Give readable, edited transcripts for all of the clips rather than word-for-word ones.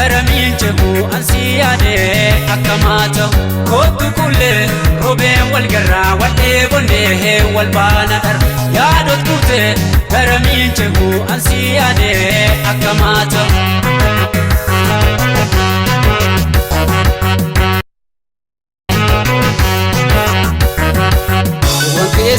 garamiin cebu ansiyaade akkamata kootu kulle robeen wal garraa wal eegonne wal baana dar yaadot kute garamiin cebu ansiyaade akkamata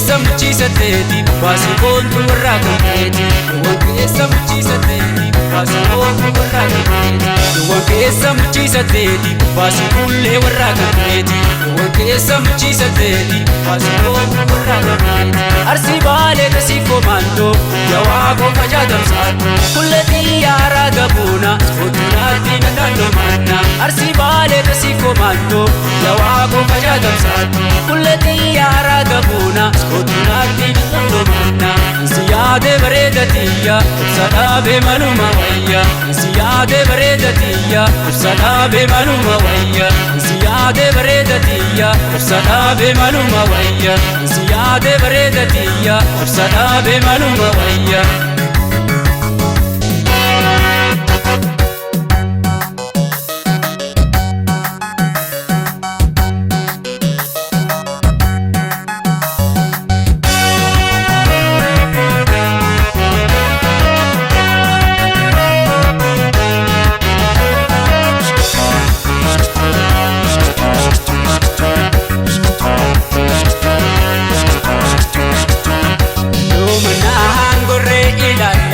Samchisateti basikontu warragateti wanke samchisateti basikontu warragateti wanke samchisateti basikulle warragateti wanke samchisateti basikontu warragateti arsi bale tasikomando yawago fajadam sat kullati yara gabuna otunati nadalo manna arsi bale tasikomando yawago fajadam sat kullati yara gabuna otunati nadalo manna ziyade baredatiya sadabe maluma wayya ziyade baredatiya sadabe maluma wayya ziyade baredatiya sadabe maluma wayya ziyade baredatiya sadabe maluma wayya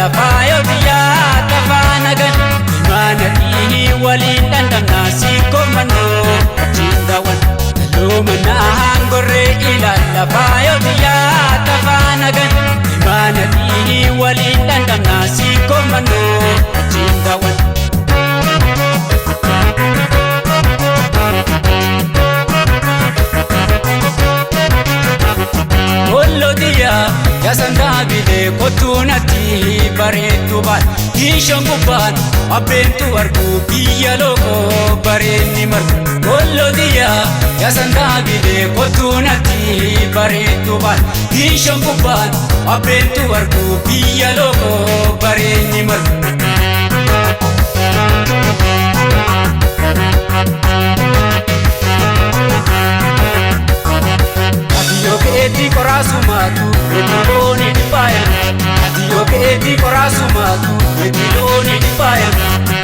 Fayo biya tafanagan mana ini walidan dan nasi komano cindawan lumana hangore ilalla fayo biya tafanagan mana ini walidan dan nasi komano cindawan Ollo dia ya sandabile kotunati bareetu baan ishon gubbaan abbeentu argu biyya loko bareenni margu Ollo diya ya sandabile kotunati bareetu baan ishon gubbaan abbeentu argu biyya loko bareenni margu Eti korasumatu etiloni dipaya Adiyoke eti korasumatu etiloni dipaya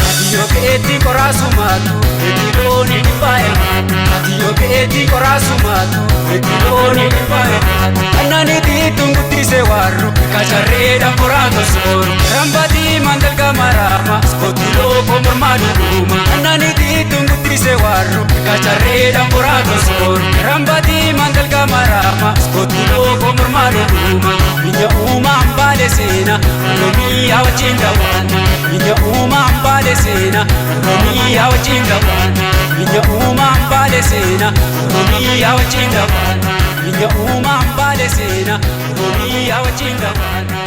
Adiyoke eti korasumatu etiloni dipaya Adiyoke eti korasumatu etiloni dipaya Annani ditungutise warru kacharreda porato sor Rambati mandal kamarama skotilo komormadu duma Annani ditungutise warru kacharreda porato sor Rambati mandal kamarama skotilo komormadu duma Minya ambale sena Romi awachinda wana Minya ambale sena Romi awachinda wana Minya ambale sena Romi awachinda wana Minya ambale sena Romi awachinda wana